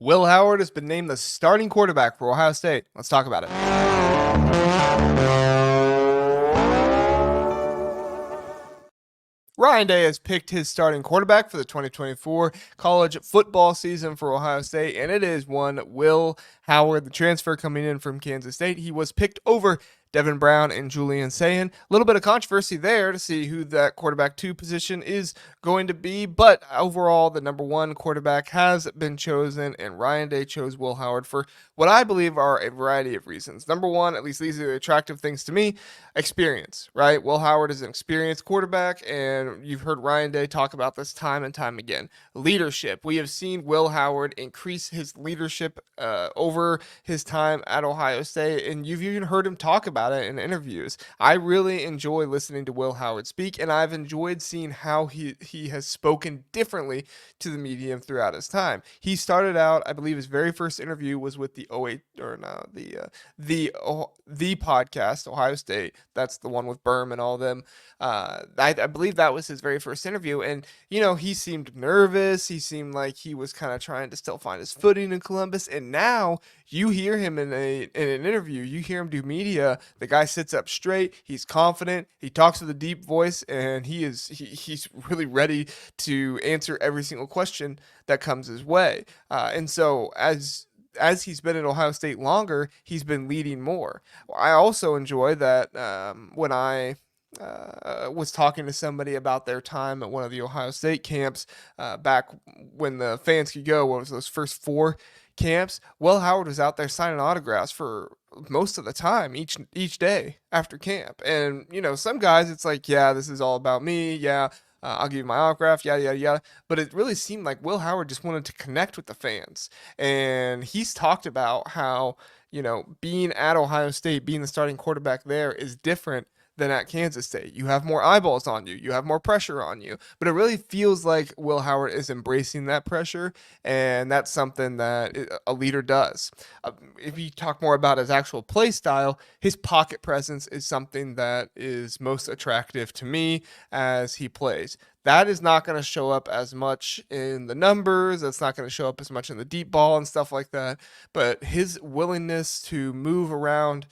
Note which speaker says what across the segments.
Speaker 1: Will Howard has been named the starting quarterback for Ohio State. Let's talk about it. Ryan Day has picked his starting quarterback for the 2024 college football season for Ohio State, and it is one Will Howard, the transfer coming in from Kansas State. He was picked over Devin Brown and Julian Sayin. A little bit of controversy there to see who that quarterback 2 position is going to be, but overall, the number 1 quarterback has been chosen, and Ryan Day chose Will Howard for what I believe are a variety of reasons. Number 1, at least these are the attractive things to me, experience, right? Will Howard is an experienced quarterback, and you've heard Ryan Day talk about this time and time again. Leadership. We have seen Will Howard increase his leadership over his time at Ohio State, and you've even heard him talk about it in interviews. I really enjoy listening to Will Howard speak, and I've enjoyed seeing how he has spoken differently to the medium throughout his time. He started out, I believe, his very first interview was with the the podcast, Ohio State. That's the one with Berm and all them. I believe that was his very first interview, and he seemed nervous. He seemed like he was kind of trying to still find his footing in Columbus, and now you hear him in an interview. You hear him do media. The guy sits up straight. He's confident. He talks with a deep voice, and he's really ready to answer every single question that comes his way. And so as he's been at Ohio State longer, he's been leading more. I also enjoy that when I was talking to somebody about their time at one of the Ohio State camps back when the fans could go. What was those first 4 camps? Will Howard was out there signing autographs for most of the time each day after camp. And some guys, it's like, yeah, this is all about me. Yeah. I'll give you my autograph, yada, yada, yada. But it really seemed like Will Howard just wanted to connect with the fans. And he's talked about how, being at Ohio State, being the starting quarterback there is different than at Kansas State. You have more eyeballs on you. You have more pressure on you. But it really feels like Will Howard is embracing that pressure, and that's something that a leader does. If you talk more about his actual play style, his pocket presence is something that is most attractive to me as he plays. That is not going to show up as much in the numbers. That's not going to show up as much in the deep ball and stuff like that. But his willingness to move around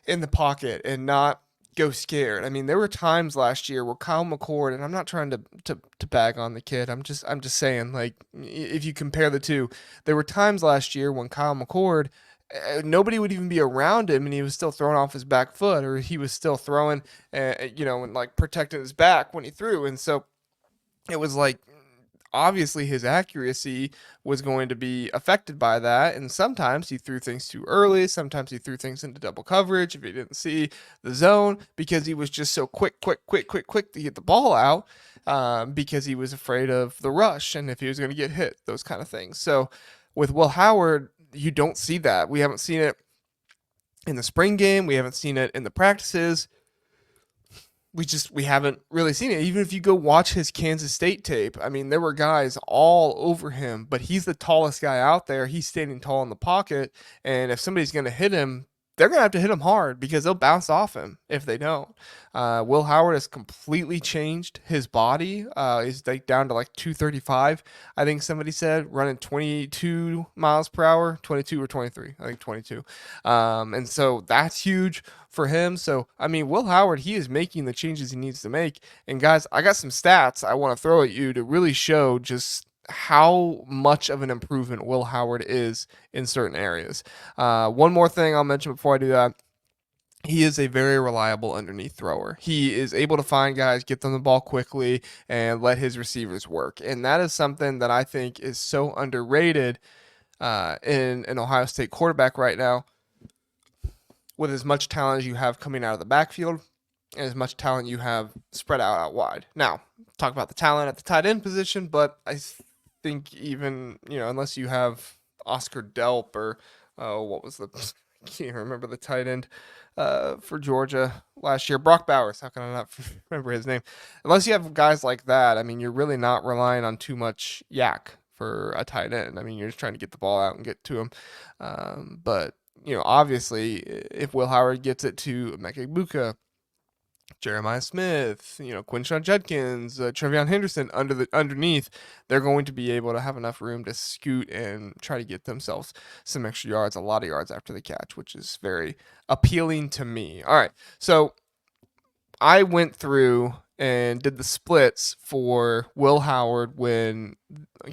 Speaker 1: in the pocket and not go scared. I mean, there were times last year where Kyle McCord, and I'm not trying to bag on the kid. I'm just saying, like, if you compare the two, there were times last year when Kyle McCord, nobody would even be around him, and he was still throwing off his back foot, or he was still throwing, and like protecting his back when he threw. And so it was like, obviously his accuracy was going to be affected by that, and sometimes he threw things too early, sometimes he threw things into double coverage if he didn't see the zone, because he was just so quick to get the ball out, because he was afraid of the rush and if he was going to get hit, those kind of things. So with Will Howard, you don't see that. We haven't seen it in the spring game. We haven't seen it in the practices. We haven't really seen it. Even if you go watch his Kansas State tape, I mean, there were guys all over him, but he's the tallest guy out there. He's standing tall in the pocket, and if somebody's going to hit him, they're going to have to hit him hard because they'll bounce off him if they don't. Will Howard has completely changed his body. He's like down to like 235, I think somebody said, running 22 miles per hour, 22 or 23, I think 22. And so that's huge for him. So, I mean, Will Howard, he is making the changes he needs to make. And guys, I got some stats I want to throw at you to really show just how much of an improvement Will Howard is in certain areas. One more thing I'll mention before I do that. He is a very reliable underneath thrower. He is able to find guys, get them the ball quickly, and let his receivers work. And that is something that I think is so underrated in an Ohio State quarterback right now. With as much talent as you have coming out of the backfield and as much talent you have spread out wide. Now, talk about the talent at the tight end position, but I think even, unless you have Oscar Delp or what was I can't remember the tight end for Georgia last year, Brock Bowers. How can I not remember his name? Unless you have guys like that, I mean, you're really not relying on too much yak for a tight end. I mean, you're just trying to get the ball out and get to him. But obviously, if Will Howard gets it to Emeka Egbuka, Jeremiah Smith, Quinshon Judkins, Trevion Henderson underneath, they're going to be able to have enough room to scoot and try to get themselves some extra yards, a lot of yards after the catch, which is very appealing to me. All right, so I went through and did the splits for Will Howard when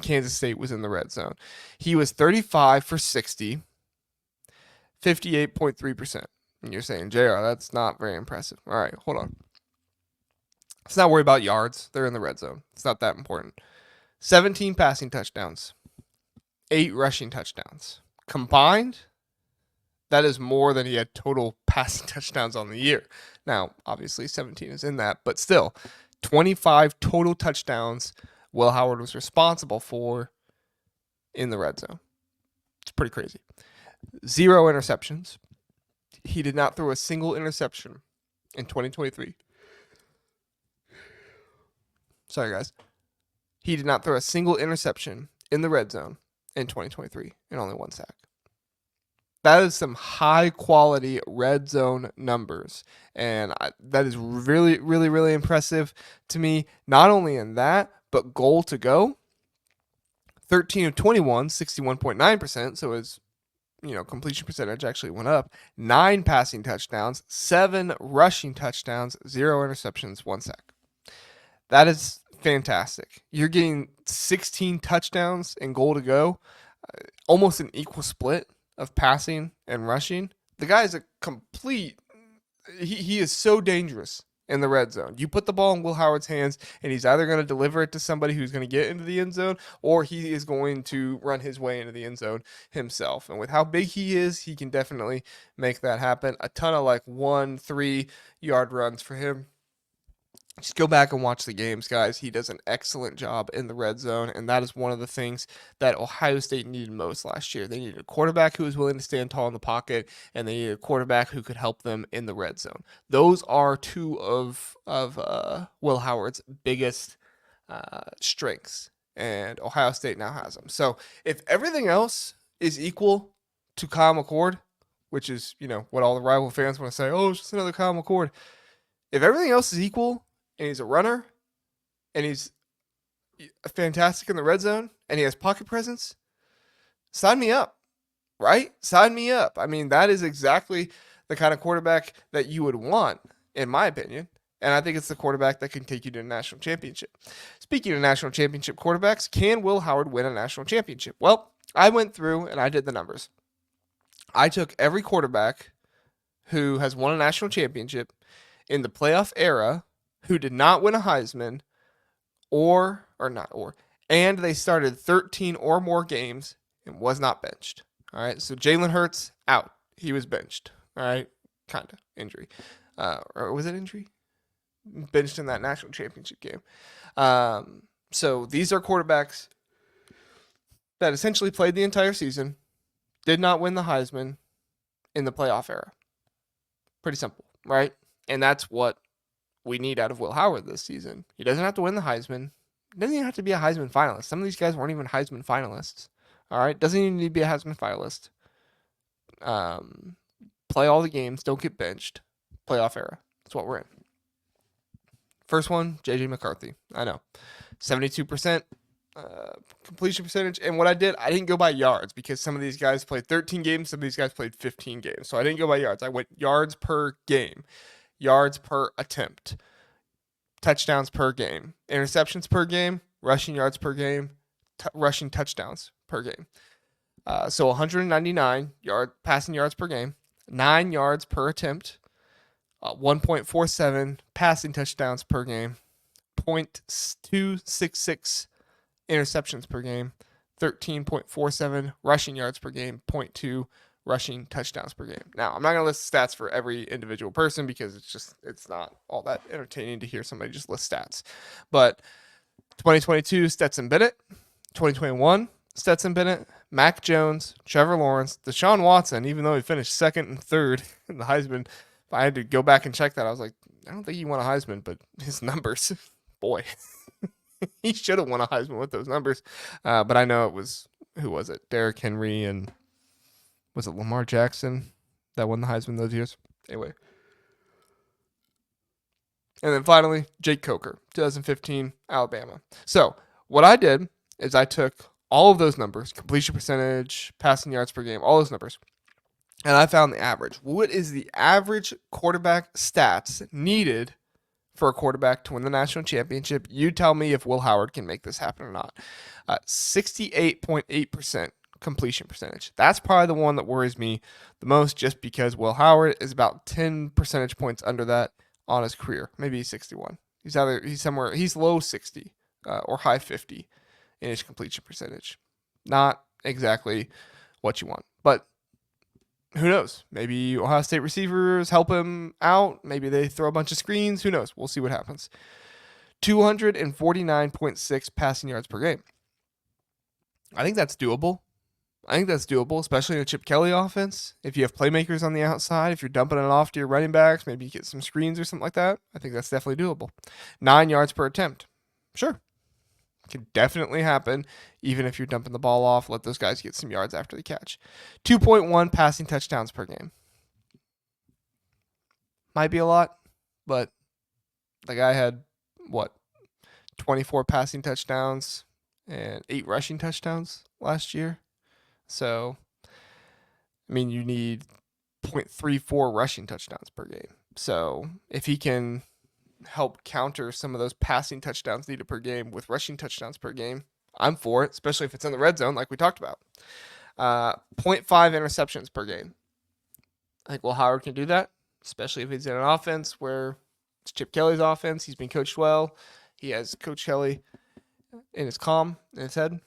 Speaker 1: Kansas State was in the red zone. He was 35 for 60, 58.3%. And you're saying, JR, that's not very impressive. All right, hold on. Let's not worry about yards. They're in the red zone. It's not that important. 17 passing touchdowns, 8 rushing touchdowns. Combined, that is more than he had total passing touchdowns on the year. Now, obviously, 17 is in that, but still, 25 total touchdowns Will Howard was responsible for in the red zone. It's pretty crazy. 0 interceptions. He did not throw a single interception in 2023. Sorry, guys. He did not throw a single interception in the red zone in 2023 and only 1 sack. That is some high quality red zone numbers. And that is really, really, really impressive to me. Not only in that, but goal to go. 13 of 21, 61.9%. So his completion percentage actually went up. 9 passing touchdowns, 7 rushing touchdowns, 0 interceptions, 1 sack. That is fantastic. You're getting 16 touchdowns and goal to go, almost an equal split of passing and rushing. The guy is a complete. He is so dangerous in the red zone. You put the ball in Will Howard's hands, and he's either going to deliver it to somebody who's going to get into the end zone, or he is going to run his way into the end zone himself. And with how big he is, he can definitely make that happen. A ton of 1-3 yard runs for him. Just go back and watch the games, guys. He does an excellent job in the red zone, and that is one of the things that Ohio State needed most last year. They needed a quarterback who was willing to stand tall in the pocket, and they needed a quarterback who could help them in the red zone. Those are two of Will Howard's biggest strengths, and Ohio State now has them. So if everything else is equal to Kyle McCord, which is what all the rival fans want to say, oh, it's just another Kyle McCord. If everything else is equal, and he's a runner, and he's fantastic in the red zone, and he has pocket presence, sign me up, right? Sign me up. I mean, that is exactly the kind of quarterback that you would want, in my opinion. And I think it's the quarterback that can take you to a national championship. Speaking of national championship quarterbacks, can Will Howard win a national championship? Well, I went through and I did the numbers. I took every quarterback who has won a national championship in the playoff era who did not win a Heisman and they started 13 or more games and was not benched. All right, so Jalen Hurts out. He was benched. All right, kind of injury. Or was it injury? Benched in that national championship game. So these are quarterbacks that essentially played the entire season, did not win the Heisman in the playoff era. Pretty simple, right? And that's what we need out of Will Howard this season. He doesn't have to win the Heisman. He doesn't even have to be a Heisman finalist. Some of these guys weren't even Heisman finalists. All right? Doesn't even need to be a Heisman finalist. Play all the games. Don't get benched. Playoff era. That's what we're in. First one, J.J. McCarthy. I know. 72% completion percentage. And what I didn't go by yards because some of these guys played 13 games. Some of these guys played 15 games. So I didn't go by yards. I went yards per game. Yards per attempt, touchdowns per game, interceptions per game, rushing yards per game, rushing touchdowns per game. So 199 passing yards per game, 9 yards per attempt, 1.47 passing touchdowns per game, 0.266 interceptions per game, 13.47 rushing yards per game, 0.2 rushing touchdowns per game. Now, I'm not going to list stats for every individual person because it's not all that entertaining to hear somebody just list stats. But 2022, Stetson Bennett. 2021, Stetson Bennett. Mac Jones, Trevor Lawrence, Deshaun Watson, even though he finished second and third in the Heisman. If I had to go back and check that, I was like, I don't think he won a Heisman, but his numbers, boy, he should have won a Heisman with those numbers. But I know it was, who was it? Derrick Henry and was it Lamar Jackson that won the Heisman those years? Anyway. And then finally, Jake Coker, 2015, Alabama. So what I did is I took all of those numbers, completion percentage, passing yards per game, all those numbers, and I found the average. What is the average quarterback stats needed for a quarterback to win the national championship? You tell me if Will Howard can make this happen or not. 68.8% completion percentage. That's probably the one that worries me the most, just because Will Howard is about 10 percentage points under that on his career. Maybe he's 61. He's low 60 or high 50 in his completion percentage. Not exactly what you want, but who knows? Maybe Ohio State receivers help him out. Maybe they throw a bunch of screens. Who knows? We'll see what happens. 249.6 passing yards per game. I think that's doable. Especially in a Chip Kelly offense. If you have playmakers on the outside, if you're dumping it off to your running backs, maybe you get some screens or something like that. I think that's definitely doable. 9 yards per attempt. Sure. Can definitely happen, even if you're dumping the ball off. Let those guys get some yards after the catch. 2.1 passing touchdowns per game. Might be a lot, but the guy had, 24 passing touchdowns and 8 rushing touchdowns last year. So, I mean, you need 0.34 rushing touchdowns per game. So, if he can help counter some of those passing touchdowns needed per game with rushing touchdowns per game, I'm for it, especially if it's in the red zone like we talked about. 0.5 interceptions per game. I think Will Howard can do that, especially if he's in an offense where it's Chip Kelly's offense. He's been coached well. He has Coach Kelly in his head.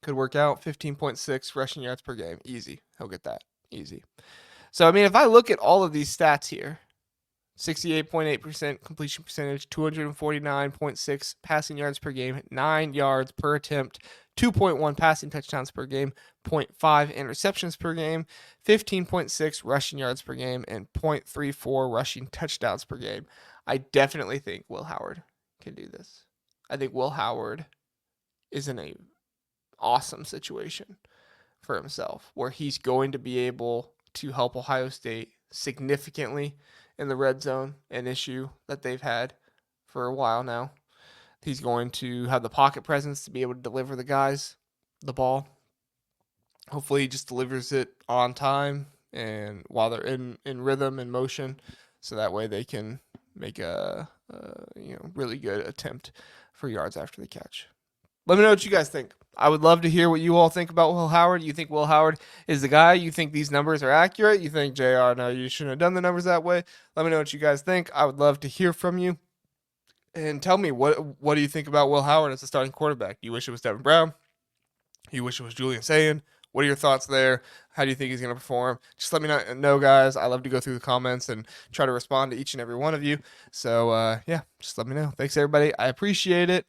Speaker 1: Could work out. 15.6 rushing yards per game. Easy. He'll get that. Easy. So, I mean, if I look at all of these stats here, 68.8% completion percentage, 249.6 passing yards per game, 9 yards per attempt, 2.1 passing touchdowns per game, 0.5 interceptions per game, 15.6 rushing yards per game, and 0.34 rushing touchdowns per game. I definitely think Will Howard can do this. I think Will Howard is in a awesome situation for himself where he's going to be able to help Ohio State significantly in the red zone, an issue that they've had for a while now. He's going to have the pocket presence to be able to deliver the guys the ball. Hopefully he just delivers it on time and while they're in rhythm and motion, so that way they can make a really good attempt for yards after the catch. Let me know what you guys think. I would love to hear what you all think about Will Howard. You think Will Howard is the guy? You think these numbers are accurate? You think, JR, no, you shouldn't have done the numbers that way? Let me know what you guys think. I would love to hear from you. And tell me, what do you think about Will Howard as a starting quarterback? Do you wish it was Devin Brown? You wish it was Julian Sayin? What are your thoughts there? How do you think he's going to perform? Just let me know, guys. I love to go through the comments and try to respond to each and every one of you. So, just let me know. Thanks, everybody. I appreciate it.